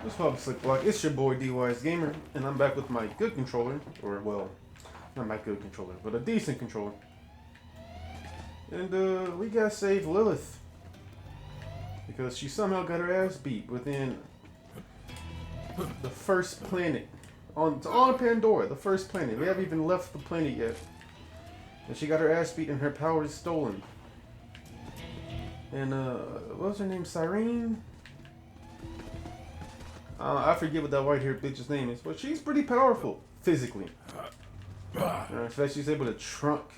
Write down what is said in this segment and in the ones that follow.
What's up, Slick Block? It's your boy D.W.G Gamer, and I'm back with my good controller, or well, not my good controller, but a decent controller. And we gotta save Lilith because she somehow got her ass beat within the first planet on Pandora, the first planet. We haven't even left the planet yet, and she got her ass beat and her power is stolen. And what was her name? Cyrene? I forget what that white-haired bitch's name is, but she's pretty powerful physically. In fact, she's able to truck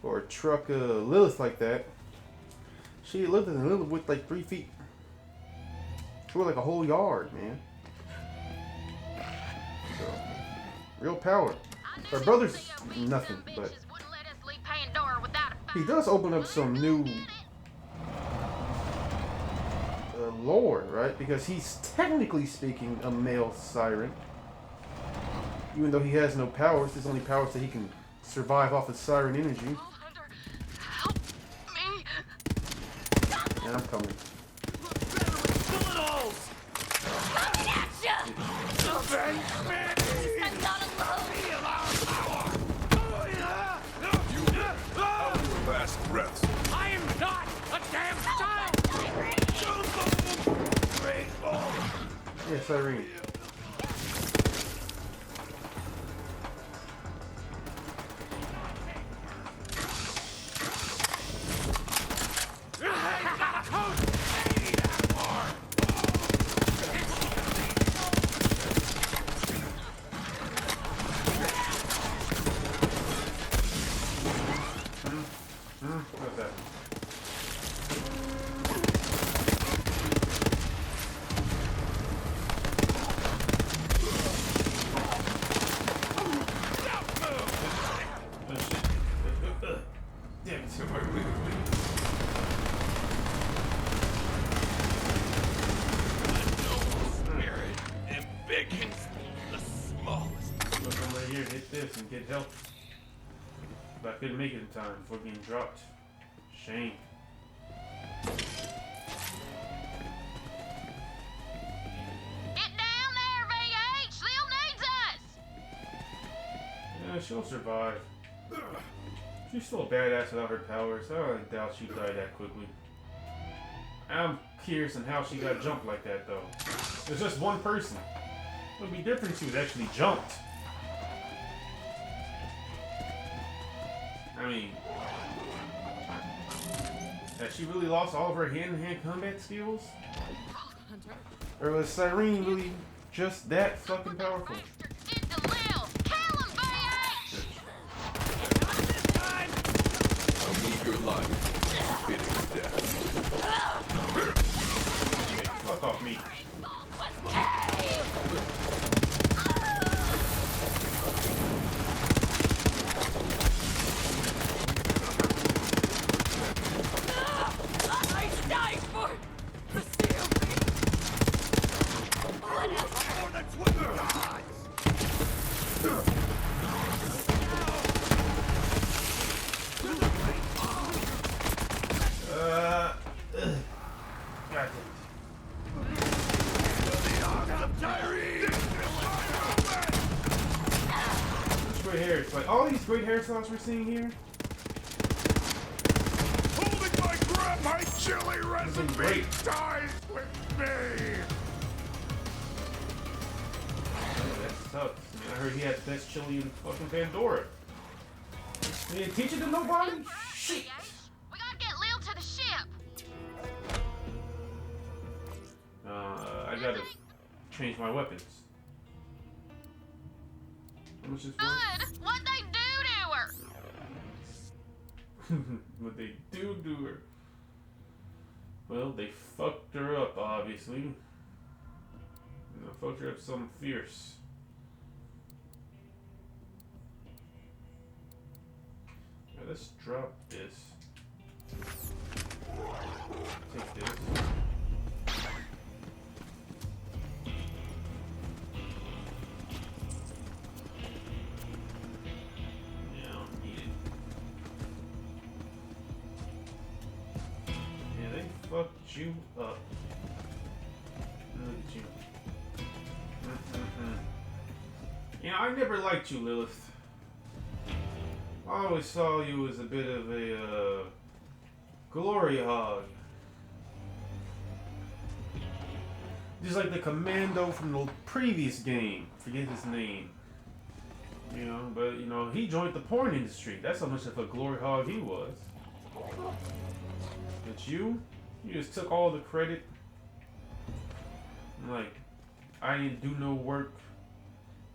Lilith like that. She lived in Lilith with like 3 feet. She was like a whole yard, man. So, real power. Her brother's nothing, but he does open up some new lore, right? Because he's technically speaking a male siren. Even though he has no powers, his only powers that he can survive off of siren energy. Help me! And I'm coming. Coming at ya! I'm not alone! Last breaths. I am not a damn child! Yes, Cyrene. What's that? Damn it. Spirit embiggens the smallest. Look, I'm right here, hit this and get help. But I couldn't make it in time before being dropped. Shame. Get down there, VH! Lil needs us! Yeah, she'll survive. She's still a badass without her powers. I don't doubt she died that quickly. I'm curious on how she got jumped like that, though. There's just one person. It would be different if she was actually jumped. I mean, has she really lost all of her hand-to-hand combat skills? Or was Cyrene really just that fucking powerful? Get to Lil! Kill him, VH! I'll move your life. Fitting death. Okay, fuck off me. Like all these great hairstyles we're seeing here. Holding my grab, my chili resume great. dies with me. Oh, that sucks. I mean, I heard he had the best chili in fucking Pandora. He didn't teach it to nobody? Shit. We gotta get Lil to the ship! I gotta change my weapons. How much is Good! What'd they do to her? what they do to her? Well, they fucked her up, obviously. And they fucked her up something fierce. Now, let's drop this. Take this. Yeah, I don't need it. fucked you up. Yeah, I never liked you, Lilith. I always saw you as a bit of a glory hog. Just like the commando from the previous game. Forget his name. You know, but you know, he joined the porn industry. That's how much of a glory hog he was. But you just took all the credit. Like, I didn't do no work.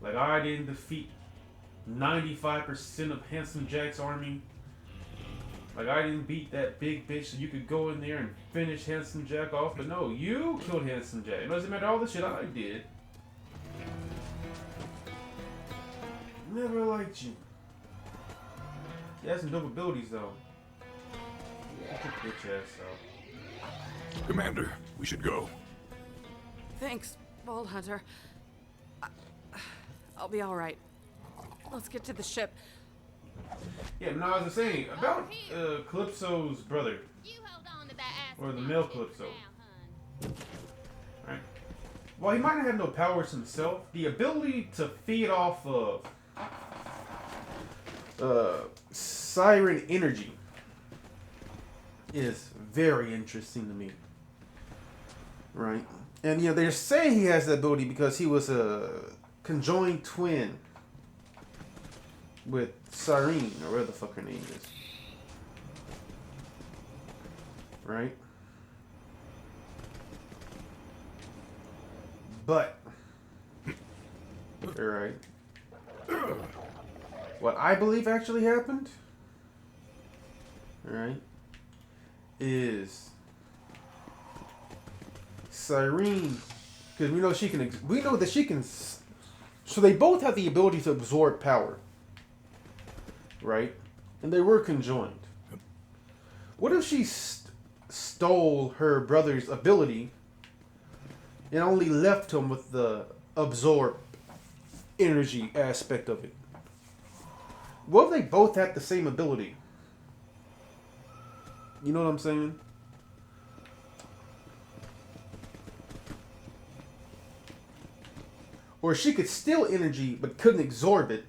Like, I didn't defeat 95% of Handsome Jack's army. Like, I didn't beat that big bitch so you could go in there and finish Handsome Jack off. But no, you killed Handsome Jack. It doesn't matter all the shit I did. Never liked you. You had some dope abilities, though. Get your bitch ass out. Commander, we should go. Thanks, Bald Hunter. I'll be all right. Let's get to the ship. Yeah, no, I was saying about Calypso's brother, You hold on to that ass or the now, male sit Calypso. down, hun. Right? While he might not have no powers himself, the ability to feed off of siren energy is very interesting to me. Right? And you know, they're saying he has the ability because he was a conjoined twin with Cyrene, or whatever the fuck her name is. Right? But, alright. What I believe actually happened, alright, is Cyrene, because we know she can, we know that she can, so they both have the ability to absorb power, right? And they were conjoined. What if she stole her brother's ability and only left him with the absorb energy aspect of it? What if they both had the same ability? You know what I'm saying? Or she could steal energy but couldn't absorb it,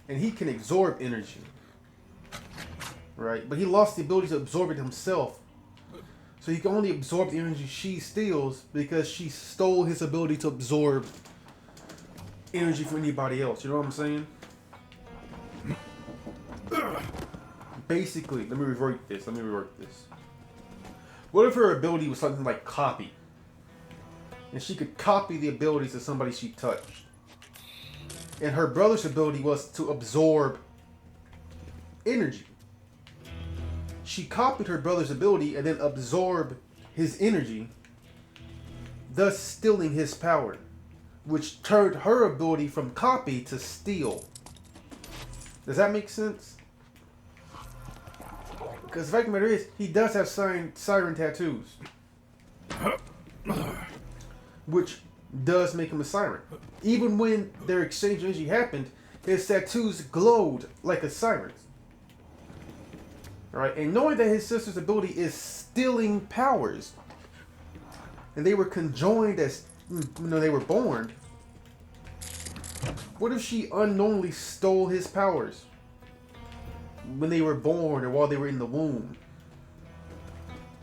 and he can absorb energy, right? But he lost the ability to absorb it himself, so he can only absorb the energy she steals because she stole his ability to absorb energy from anybody else. You know what I'm saying? Basically, let me revert this. What if her ability was something like copy? And she could copy the abilities of somebody she touched. And her brother's ability was to absorb energy. She copied her brother's ability and then absorbed his energy, thus stealing his power, which turned her ability from copy to steal. Does that make sense? Because the fact of the matter is, he does have siren tattoos, which does make him a siren. Even when their exchange energy happened, his tattoos glowed like a siren's. Alright, and knowing that his sister's ability is stealing powers, and they were conjoined as, they were born, what if she unknowingly stole his powers when they were born or while they were in the womb?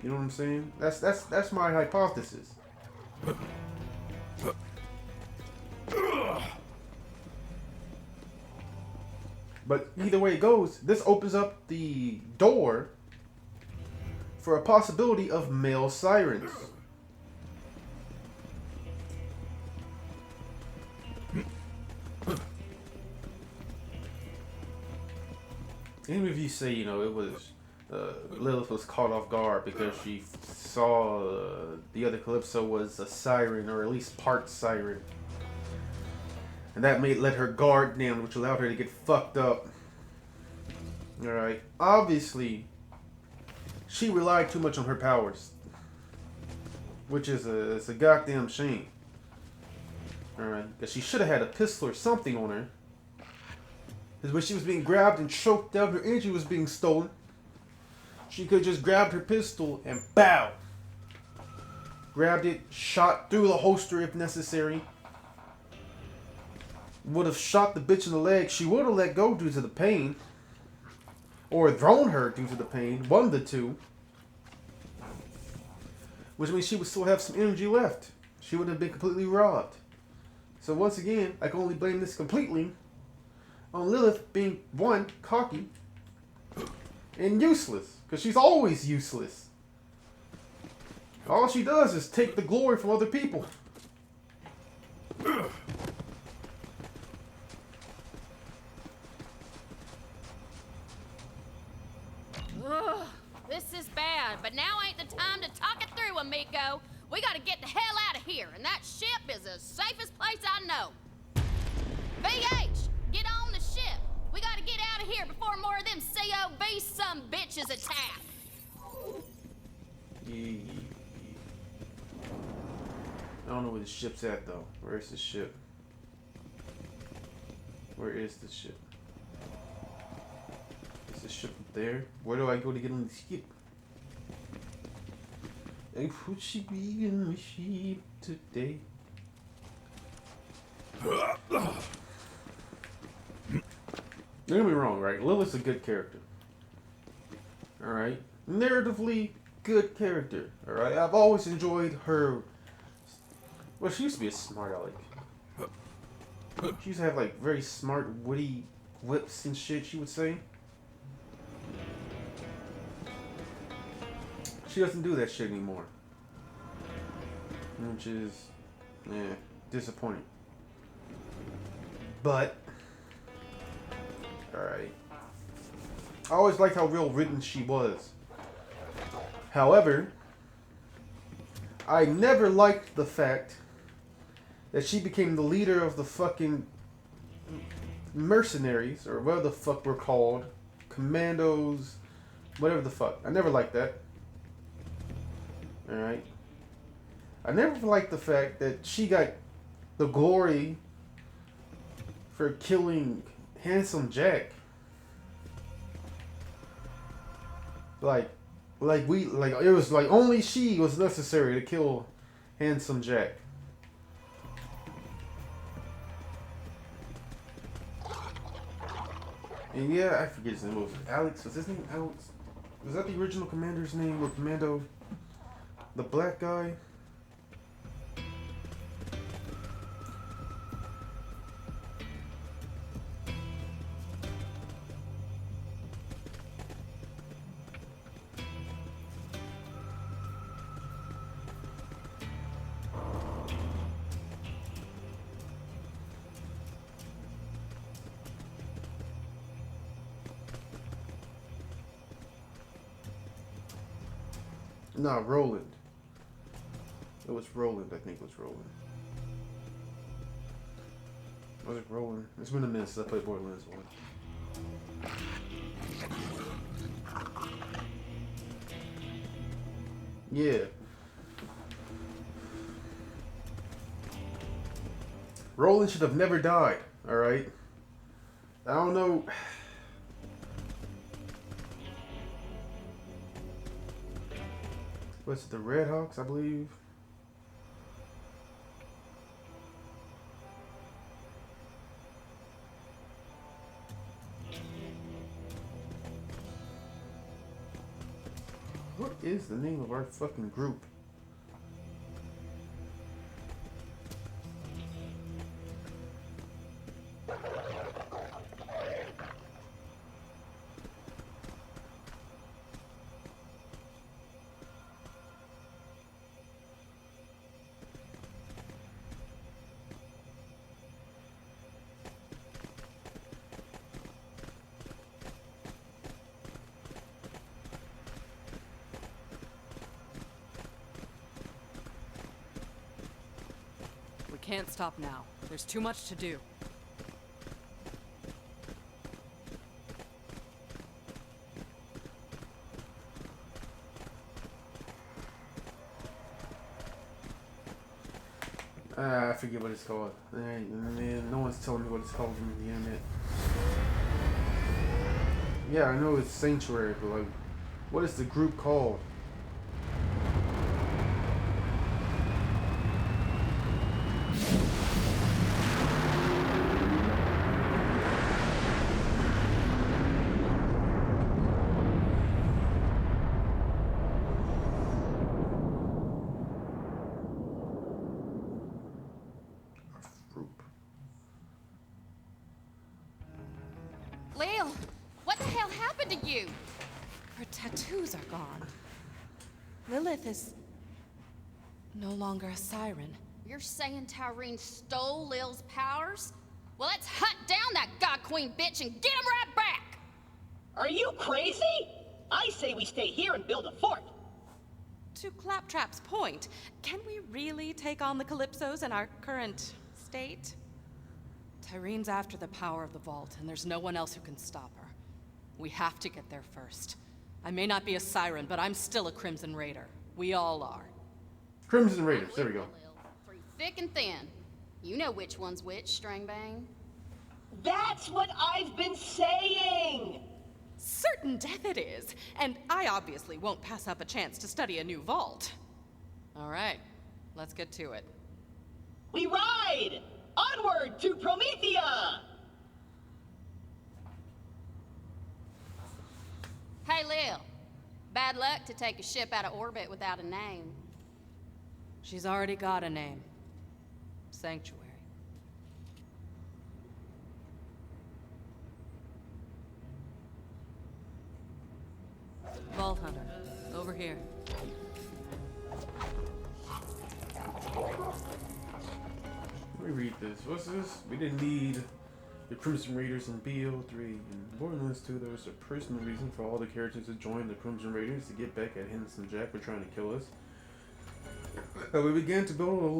You know what I'm saying? That's my hypothesis. But either way it goes, this opens up the door for a possibility of male sirens. Even if you say, it was Lilith was caught off guard because she saw the other Calypso was a siren, or at least part siren. And that may let her guard down, which allowed her to get fucked up. Alright. Obviously, she relied too much on her powers. Which is it's a goddamn shame. Alright. Because she should have had a pistol or something on her. Because when she was being grabbed and choked out, her energy was being stolen. She could have just grabbed her pistol and bow. Grabbed it, shot through the holster if necessary. would have shot the bitch in the leg, she would have let go due to the pain. Or thrown her due to the pain. One of the two. Which means she would still have some energy left. She would have been completely robbed. So once again, I can only blame this completely on Lilith being, one, cocky, and useless. Because she's always useless. All she does is take the glory from other people. Ugh, this is bad, but now ain't the time to talk it through, amigo. We gotta get the hell out of here, and that ship is the safest place I know. VH, get on the ship. We gotta get out of here before more of them COB some bitches attack. I don't know where the ship's at, though. Where is the ship? Where is the ship? Is the ship up there? Where do I go to get on the ship? I put she be in the ship today. Don't get me wrong, right? Lilith's a good character. Alright? Narratively, good character. Alright? I've always enjoyed her. Well, she used to be a smart aleck. She used to have, like, very smart, witty whips and shit, she would say. She doesn't do that shit anymore. Which is, disappointing. But, alright. I always liked how well written she was. However, I never liked the fact that she became the leader of the fucking mercenaries, or whatever the fuck we're called. Commandos, whatever the fuck. I never liked that. Alright. I never liked the fact that she got the glory for killing Handsome Jack. Like it was like only she was necessary to kill Handsome Jack. And yeah, I forget his name. Was it Alex? Was his name Alex? Was that the original commander's name or commando? The black guy? No, Roland. It was Roland, I think it was Roland. Was it Roland? It's been a minute since I played Borderlands 1. Yeah. Roland should have never died, alright? I don't know. What's it, the Red Hawks, I believe? What is the name of our fucking group? We can't stop now. There's too much to do. I forget what it's called. Man, no one's telling me what it's called from the internet. Yeah, I know it's Sanctuary, but like, what is the group called? Lil, what the hell happened to you? Her tattoos are gone. Lilith is no longer a siren. You're saying Tyreen stole Lil's powers? Well, let's hunt down that God Queen bitch and get him right back! Are you crazy? I say we stay here and build a fort. To Claptrap's point, can we really take on the Calypsos in our current state? Tyreen's after the power of the vault, and there's no one else who can stop her. We have to get there first. I may not be a siren, but I'm still a Crimson Raider. We all are. Crimson Raiders, there we go. Through thick and thin. You know which one's which, Stringbang. That's what I've been saying! Certain death it is, and I obviously won't pass up a chance to study a new vault. All right, let's get to it. We ride! Onward to Promethea! Hey, Lil. Bad luck to take a ship out of orbit without a name. She's already got a name. Sanctuary. Vault Hunter, over here. Let me read this. What's this? We didn't need the Crimson Raiders in BO3. In Borderlands 2, there was a personal reason for all the characters to join the Crimson Raiders to get back at Henderson Jack for trying to kill us. We began to build up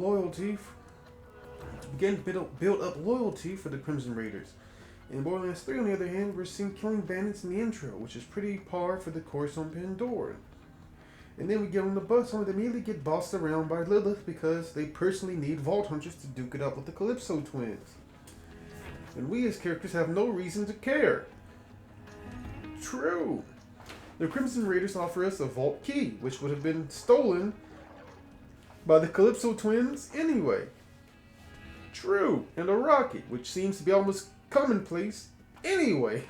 loyalty for the Crimson Raiders. In Borderlands 3, on the other hand, we're seen killing bandits in the intro, which is pretty par for the course on Pandora. And then we get on the bus only to immediately get bossed around by Lilith because they personally need Vault Hunters to duke it up with the Calypso twins. And we as characters have no reason to care. True. The Crimson Raiders offer us a vault key, which would have been stolen by the Calypso twins anyway. True. And a rocket, which seems to be almost commonplace anyway,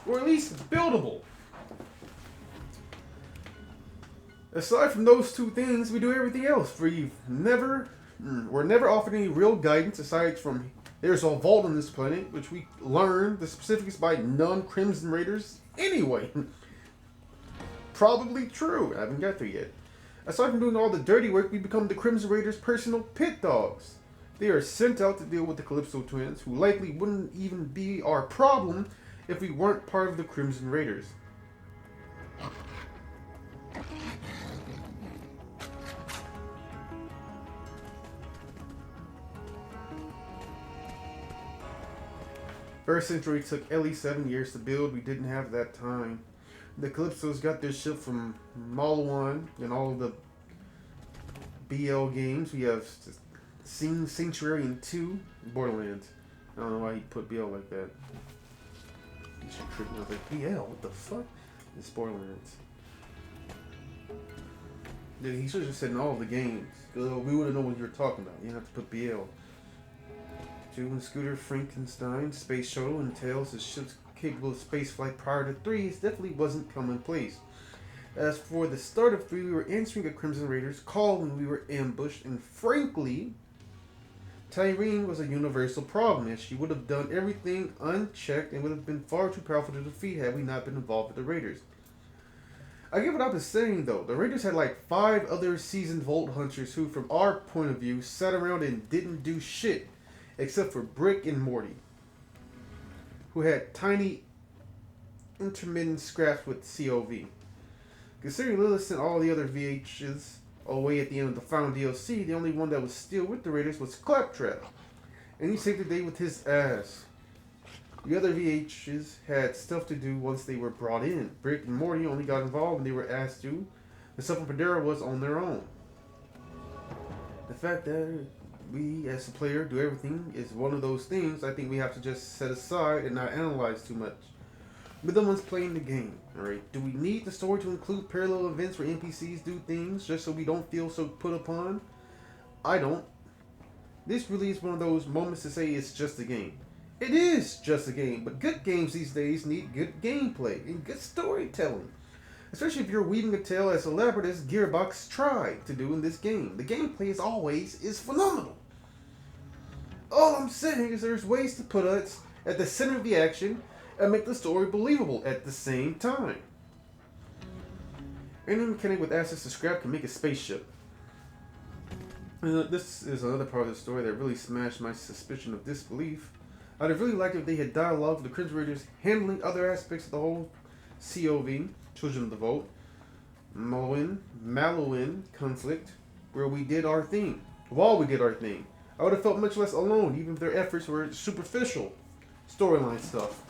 or at least buildable. Aside from those two things, we do everything else. We're never offered any real guidance aside from there's a vault on this planet, which we learned the specifics by non-Crimson Raiders anyway. Probably true. I haven't got there yet. Aside from doing all the dirty work, we become the Crimson Raiders' personal pit dogs. They are sent out to deal with the Calypso twins, who likely wouldn't even be our problem if we weren't part of the Crimson Raiders. First Century took at least 7 years to build. We didn't have that time. The Calypsos got their ship from Malawan and all of the BL games. We have seen Sanctuary in 2 Borderlands. I don't know why he put BL like that. He should trip me. I was like, BL? What the fuck? It's Borderlands. Dude, he should have just said in all of the games. We wouldn't know what you were talking about. You didn't have to put BL. Julian Scooter, Frankenstein, Space Shuttle, and Tails as ships capable of spaceflight prior to 3 definitely wasn't commonplace. As for the start of 3, we were answering a Crimson Raiders call when we were ambushed, and frankly, Tyreen was a universal problem, as she would have done everything unchecked and would have been far too powerful to defeat had we not been involved with the Raiders. I get what I was saying though. The Raiders had like 5 other seasoned Vault Hunters who, from our point of view, sat around and didn't do shit. Except for Brick and Morty, who had tiny intermittent scraps with COV. Considering Lilith sent all the other VHs away at the end of the final DLC, the only one that was still with the Raiders was Claptrap, and he saved the day with his ass. The other VHs had stuff to do once they were brought in. Brick and Morty only got involved when they were asked to. The stuff in Pandora was on their own. The fact that we, as a player, do everything is one of those things I think we have to just set aside and not analyze too much. We're the ones playing the game, alright? Do we need the story to include parallel events where NPCs do things just so we don't feel so put upon? I don't. This really is one of those moments to say it's just a game. It is just a game, but good games these days need good gameplay and good storytelling. Especially if you're weaving a tale as elaborate as Gearbox tried to do in this game. The gameplay, as always, is phenomenal. All I'm saying is there's ways to put us at the center of the action and make the story believable at the same time. Any mechanic with access to scrap can make a spaceship. This is another part of the story that really smashed my suspicion of disbelief. I'd have really liked if they had dialogue with the Crimson Raiders handling other aspects of the whole COV, Children of the Vault, Malouin conflict, where we did our thing. While we did our thing. I would have felt much less alone, even if their efforts were superficial storyline stuff.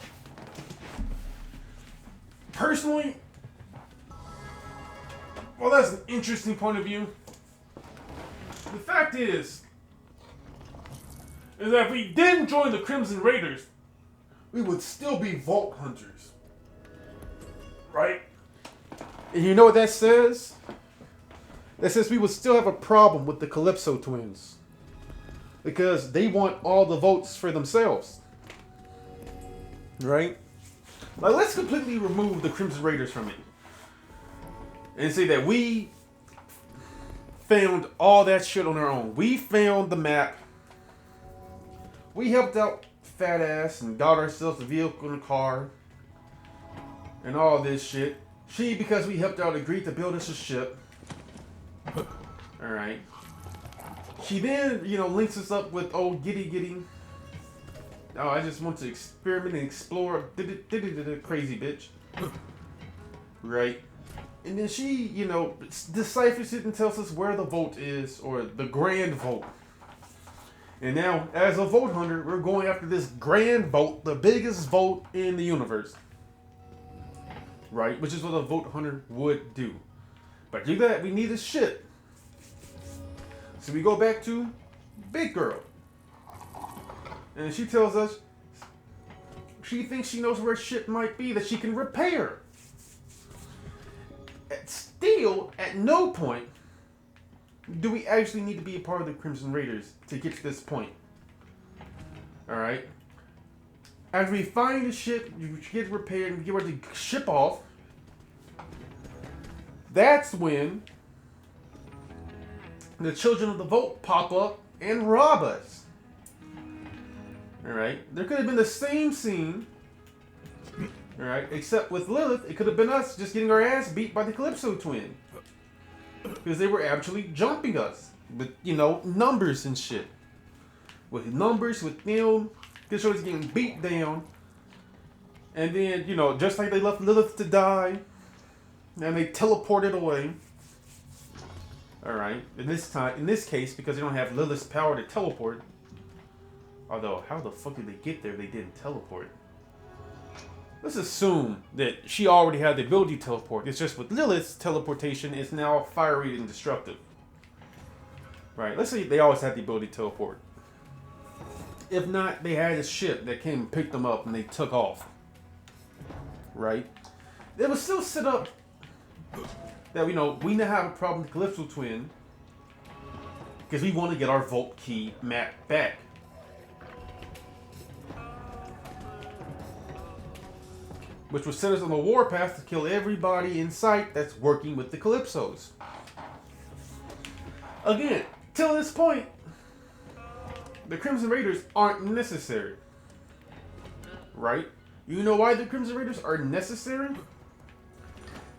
Personally, well, that's an interesting point of view. The fact is that if we didn't join the Crimson Raiders, we would still be Vault Hunters. Right? And you know what that says? That says we would still have a problem with the Calypso twins. Because they want all the votes for themselves. Right? Like, let's completely remove the Crimson Raiders from it. And say that we found all that shit on our own. We found the map. We helped out Fat Ass and got ourselves a vehicle and a car. And all this shit. She, because we helped out, agreed to build us a ship. Alright. She then, links us up with old Giddy. Oh, I just want to experiment and explore. Crazy bitch. Right. And then she, deciphers it and tells us where the vote is, or the grand vote. And now, as a vote hunter, we're going after this grand vote, the biggest vote in the universe. Right? Which is what a vote hunter would do. But to do that, we need a ship. So we go back to Big Girl. And she tells us she thinks she knows where a ship might be that she can repair. Still, at no point do we actually need to be a part of the Crimson Raiders to get to this point. Alright? After we find the ship, you get repaired and get ready to ship off, that's when the Children of the Vault pop up and rob us. Alright? There could have been the same scene. Alright? Except with Lilith, it could have been us just getting our ass beat by the Calypso twin. Because they were actually jumping us. With, numbers and shit. With numbers, with them. Because was getting beat down. And then, just like they left Lilith to die. And they teleported away. Alright. In this case, because they don't have Lilith's power to teleport. Although, how the fuck did they get there if they didn't teleport? Let's assume that she already had the ability to teleport. It's just with Lilith's teleportation, it's now fiery and destructive. Right, let's say they always had the ability to teleport. If not, they had a ship that came and picked them up and they took off. Right? They would still set up that, we now have a problem with the Calypso twin. Because we want to get our Vault Key map back. Which would set us on the warpath to kill everybody in sight that's working with the Calypsos. Again, till this point, the Crimson Raiders aren't necessary. Right? You know why the Crimson Raiders are necessary?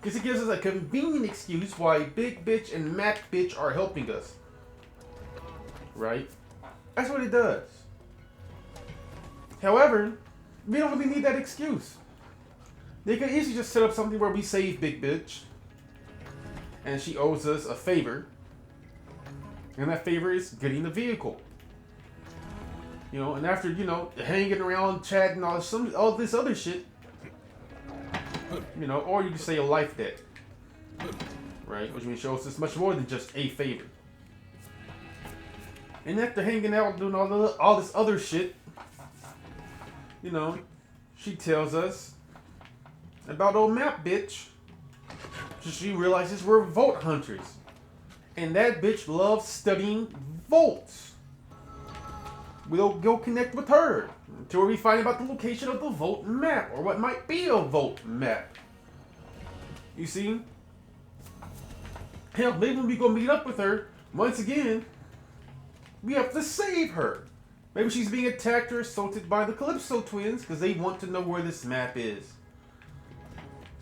Because it gives us a convenient excuse why Big Bitch and Mac Bitch are helping us. Right? That's what it does. However, we don't really need that excuse. They could easily just set up something where we save Big Bitch. And she owes us a favor. And that favor is getting the vehicle. And after, hanging around, chatting, all this other shit. Or you can say a life debt. Right? Which means she owes us much more than just a favor. And after hanging out and doing all this other shit, she tells us about old Map Bitch. She realizes we're Vault Hunters. And that bitch loves studying vaults. We'll go connect with her until we find about the location of the Vault map, or what might be a Vault map. You see? Hell, maybe when we go meet up with her, once again, we have to save her. Maybe she's being attacked or assaulted by the Calypso twins because they want to know where this map is.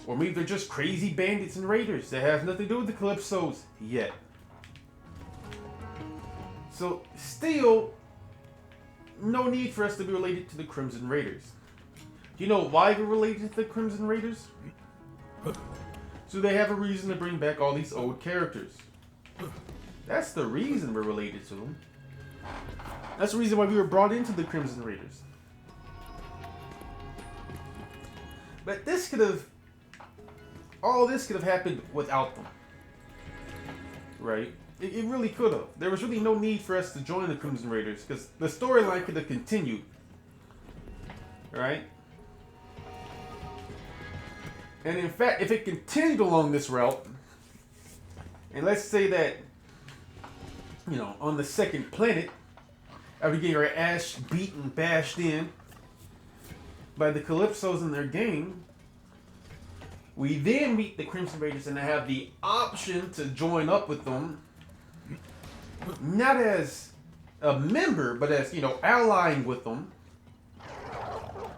Or maybe they're just crazy bandits and raiders that have nothing to do with the Calypsos yet. So, still, no need for us to be related to the Crimson Raiders. Do you know why we're related to the Crimson Raiders? So they have a reason to bring back all these old characters. That's the reason we're related to them. That's the reason why we were brought into the Crimson Raiders. But this could have... all this could have happened without them. Right? It really could have. There was really no need for us to join the Crimson Raiders because the storyline could have continued. Right? And in fact, if it continued along this route, and let's say that, you know, on the second planet, after getting our ass beat and bashed in by the Calypsos and their gang, we then meet the Crimson Raiders and have the option to join up with them, not as a member, but as, you know, allying with them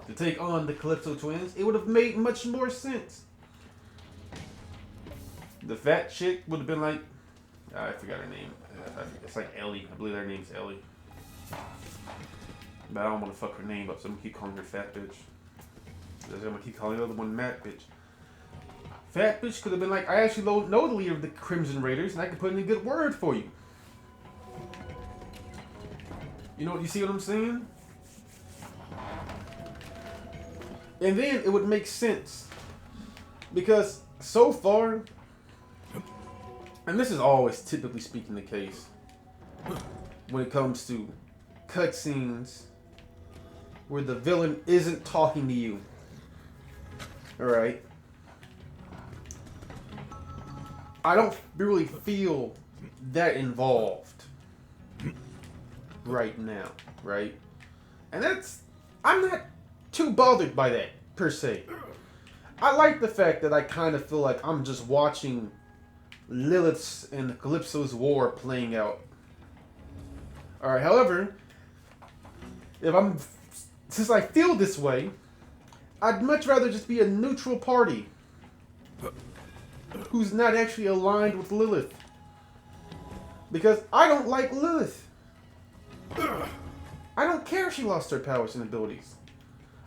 to take on the Calypso twins. It would have made much more sense. The fat chick would have been like, I forgot her name. It's like Ellie. I believe her name's Ellie. But I don't want to fuck her name up, so I'm going to keep calling her Fat Bitch. I'm going to keep calling the other one Matt Bitch. Fat Bitch could have been like, I actually know the leader of the Crimson Raiders, and I can put in a good word for you. You see what I'm saying? And then it would make sense. Because so far, and this is always typically speaking the case, when it comes to cutscenes where the villain isn't talking to you. Alright? I don't really feel that involved right now, right? And I'm not too bothered by that, per se. I like the fact that I kind of feel like I'm just watching Lilith's and Calypso's war playing out. Alright, however, since I feel this way, I'd much rather just be a neutral party who's not actually aligned with Lilith. Because I don't like Lilith. I don't care if she lost her powers and abilities.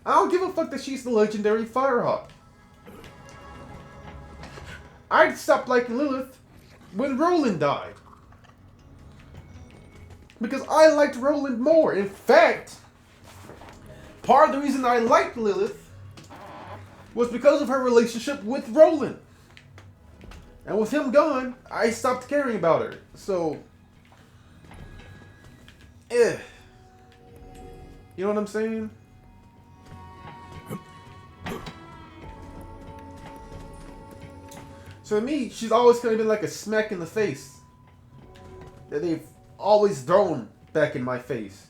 I don't give a fuck that she's the legendary Firehawk. I stopped liking Lilith when Roland died. Because I liked Roland more. In fact, part of the reason I liked Lilith was because of her relationship with Roland. And with him gone, I stopped caring about her. So, you know what I'm saying? So to me, she's always kind of been like a smack in the face that they've always thrown back in my face.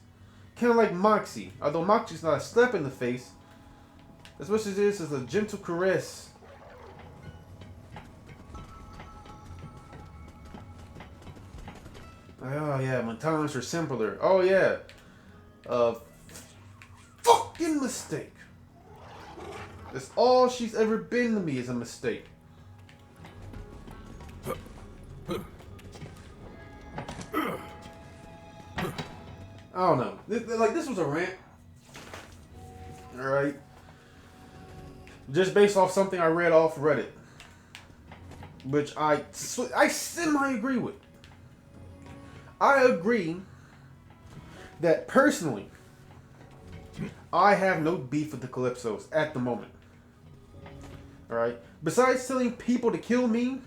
Kind of like Moxie. Although Moxie's not a slap in the face, as much as it is a gentle caress. Oh yeah, when times were simpler. Oh yeah. Fucking mistake. That's all she's ever been to me is a mistake. I don't know. This was a rant. Alright. Just based off something I read off Reddit. Which I semi-agree with. I agree that personally, I have no beef with the Calypsos at the moment. Alright? Besides telling people to kill me,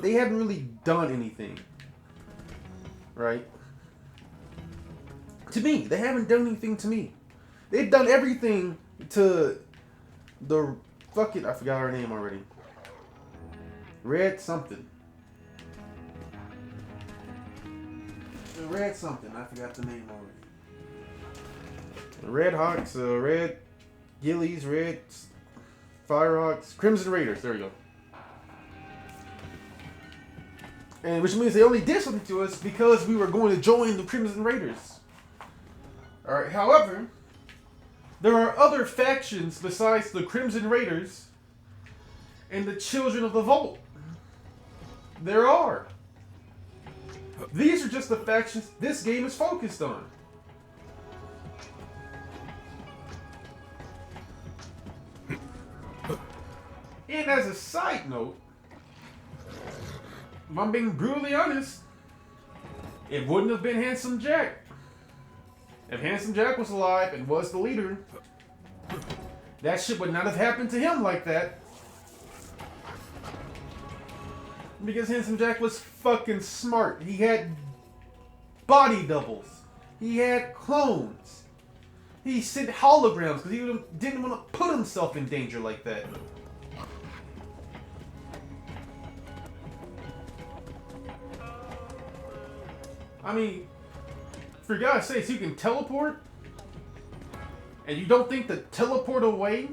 they haven't really done anything. Right? To me, they haven't done anything to me. They've done everything to the fucking... I forgot her name already. Red something. Red something. I forgot the name already. Red Hawks, Red Gillies, Red Firehawks, Crimson Raiders. There we go. And which means they only did something to us because we were going to join the Crimson Raiders. Alright, however, there are other factions besides the Crimson Raiders and the Children of the Vault. There are. These are just the factions this game is focused on. And as a side note, if I'm being brutally honest, it wouldn't have been Handsome Jack. If Handsome Jack was alive and was the leader, that shit would not have happened to him like that. Because Handsome Jack was fucking smart. He had body doubles. He had clones. He sent holograms because he didn't want to put himself in danger like that. I mean, for God's sakes, you can teleport? And you don't think to teleport away?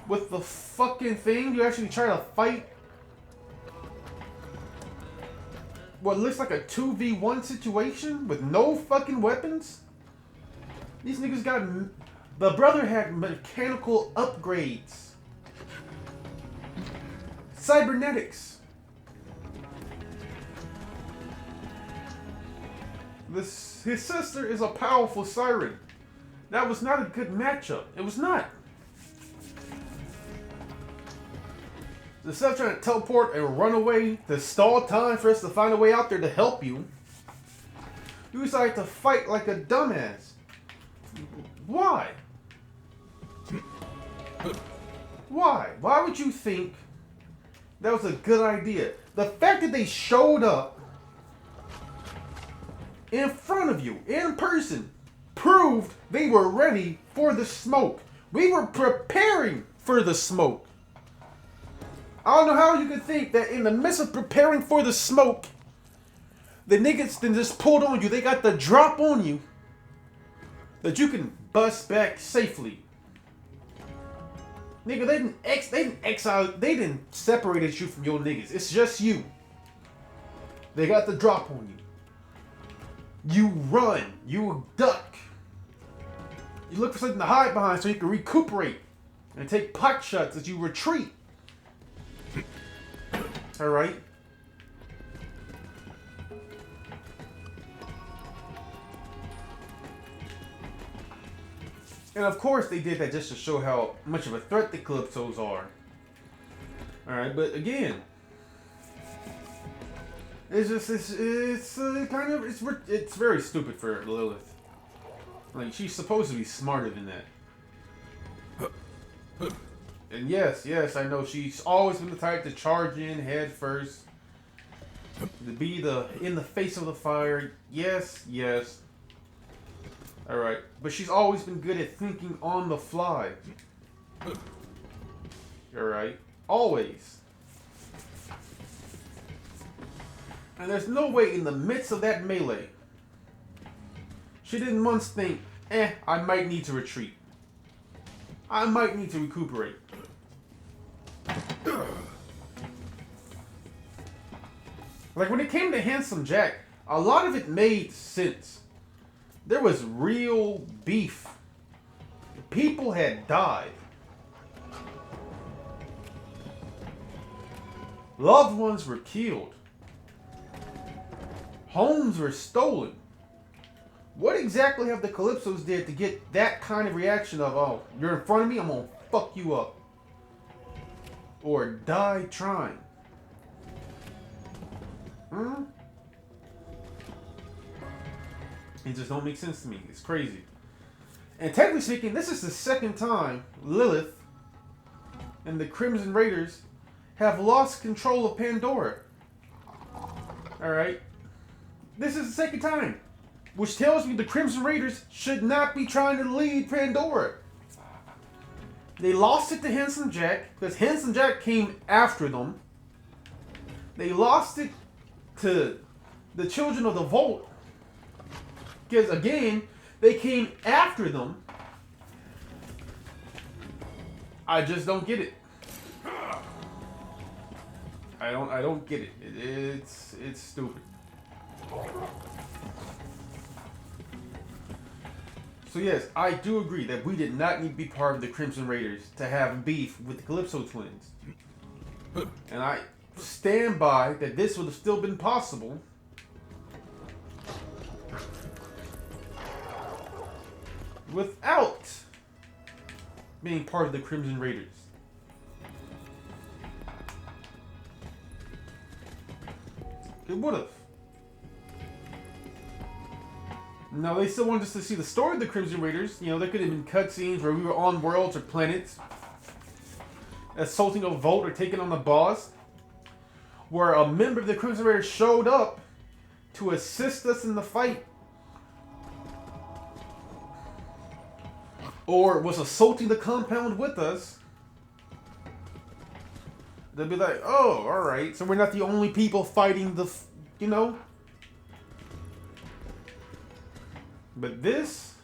With the fucking thing? You actually try to fight what looks like a 2v1 situation with no fucking weapons? These niggas got... The brother had mechanical upgrades. Cybernetics. His sister is a powerful siren. That was not a good matchup. It was not. Instead of trying to teleport and run away to stall time for us to find a way out there to help you, you decided to fight like a dumbass. Why? Why? Why would you think that was a good idea? The fact that they showed up in front of you, in person, proved they were ready for the smoke. We were preparing for the smoke. I don't know how you could think that in the midst of preparing for the smoke, the niggas then just pulled on you. They got the drop on you that you can bust back safely. Nigga, they didn't separate you from your niggas. It's just you. They got the drop on you. You run. You duck. You look for something to hide behind so you can recuperate and take pot shots as you retreat. Alright? And of course they did that just to show how much of a threat the Calypsos are. Alright, but again, it's very stupid for Lilith. Like, she's supposed to be smarter than that. And yes, I know she's always been the type to charge in head first, to be in the face of the fire. Yes. All right, but she's always been good at thinking on the fly. All right, always. And there's no way in the midst of that melee, she didn't once think, I might need to retreat. I might need to recuperate. Like, when it came to Handsome Jack, a lot of it made sense. There was real beef. People had died. Loved ones were killed. Homes were stolen. What exactly have the Calypsos did to get that kind of reaction of, oh, you're in front of me, I'm gonna fuck you up? Or die trying? It just don't make sense to me. It's crazy. And technically speaking, this is the second time Lilith and the Crimson Raiders have lost control of Pandora. Alright? This is the second time. Which tells me the Crimson Raiders should not be trying to lead Pandora. They lost it to Handsome Jack because Handsome Jack came after them. They lost it to the Children of the Vault because, again, they came after them. I just don't get it. I don't get it. It's stupid. So yes, I do agree that we did not need to be part of the Crimson Raiders to have beef with the Calypso twins. And I stand by that this would have still been possible without being part of the Crimson Raiders. It would have. No, they still wanted us to see the story of the Crimson Raiders. You know, there could have been cutscenes where we were on worlds or planets, assaulting a vault or taking on the boss, where a member of the Crimson Raiders showed up to assist us in the fight, or was assaulting the compound with us. They'd be like, oh, alright, so we're not the only people fighting the, you know? But this,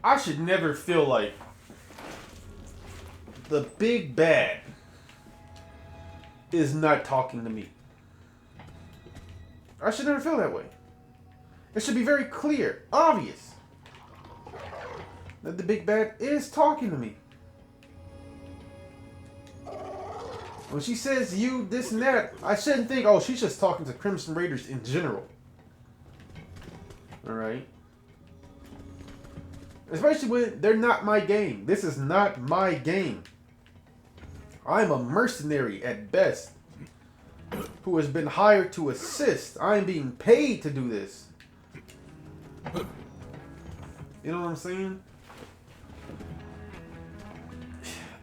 I should never feel like the big bad is not talking to me. I should never feel that way. It should be very clear, obvious, that the big bad is talking to me. When she says you, this and that, I shouldn't think, oh, she's just talking to Crimson Raiders in general. Alright? Especially when they're not my game. This is not my game. I'm a mercenary at best who has been hired to assist. I'm being paid to do this. You know what I'm saying?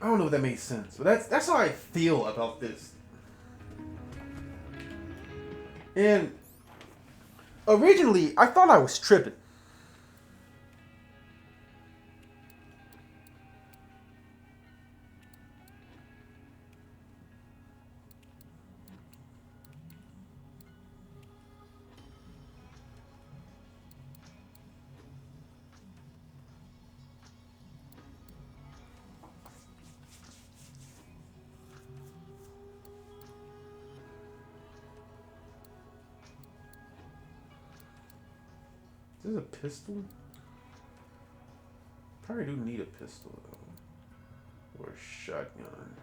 I don't know if that makes sense, but that's how I feel about this. And originally, I thought I was tripping. Is this a pistol? Probably do need a pistol though. Or a shotgun.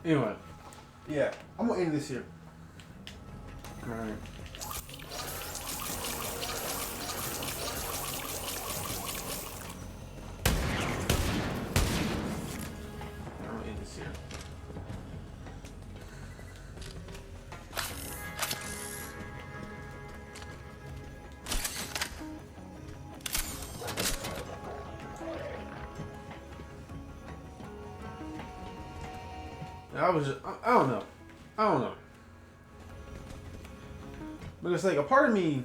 Anyway, yeah, I'm gonna end this here. Alright. I'm gonna end this here. I don't know. But it's like a part of me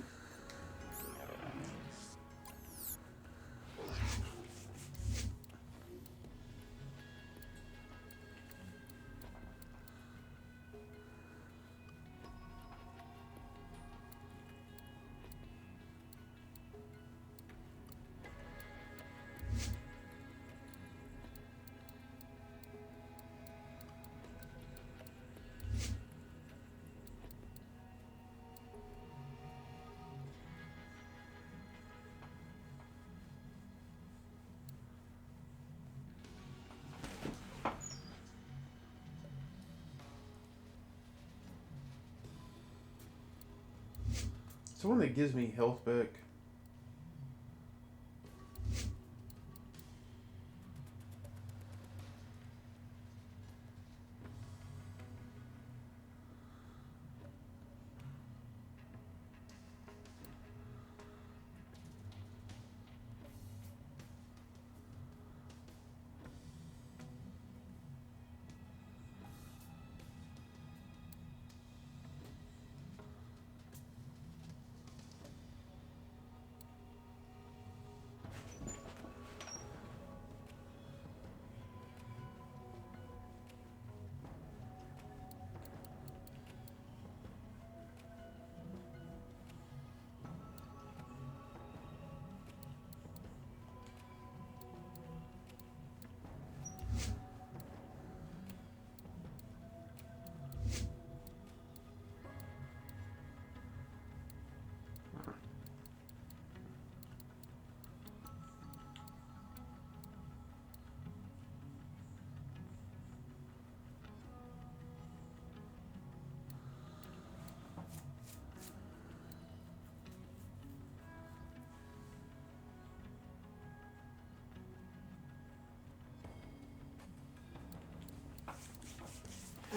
It's the one that gives me health back.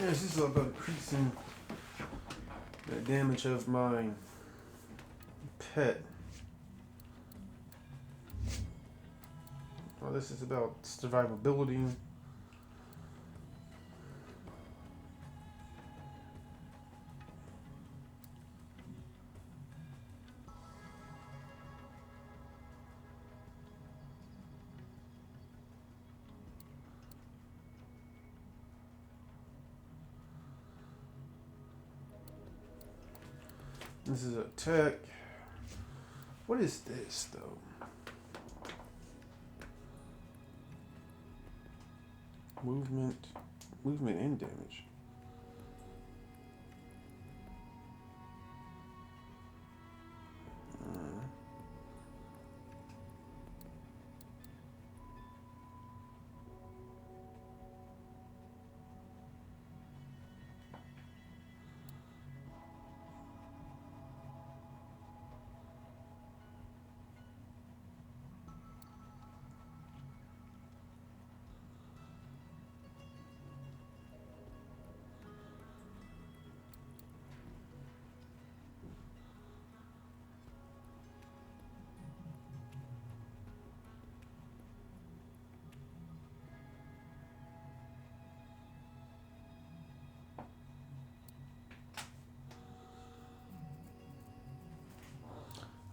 Yeah, this is all about increasing the damage of my pet. Well, this is about survivability. This is attack. What is this though? Movement and damage.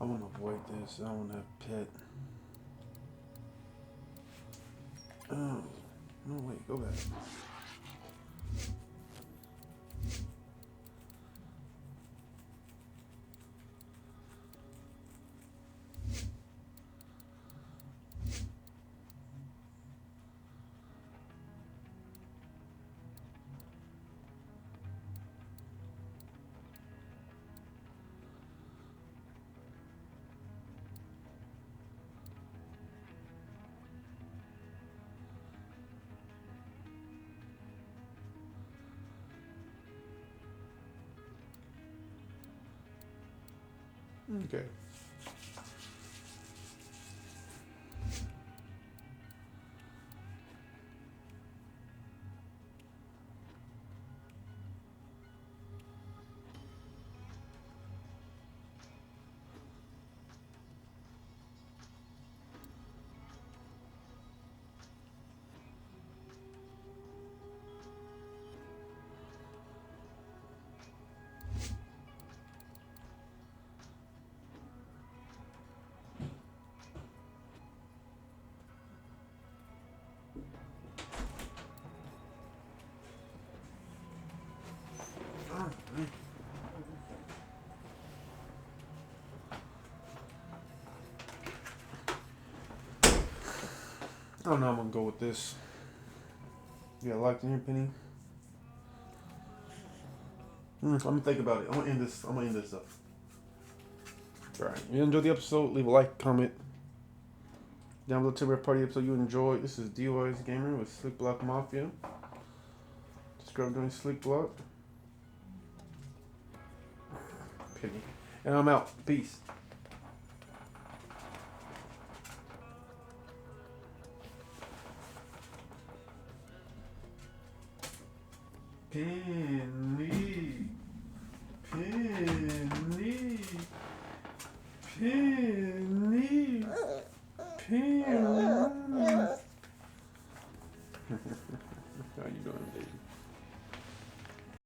I want to avoid this. I don't want to have pet. Oh, no, wait, go back. Okay. I don't know. I'm gonna go with this. You got locked in here, Penny? Let me think about it. I'm gonna end this up. Alright. If you enjoyed the episode, leave a like, comment. Down below, tell me what party episode you enjoyed. This is D.W.G Gamer with Slick Block Mafia. Subscribe doing Slick Block. Penny. And I'm out. Peace. Penny. Penny. Penny. Penny. How you doing, baby?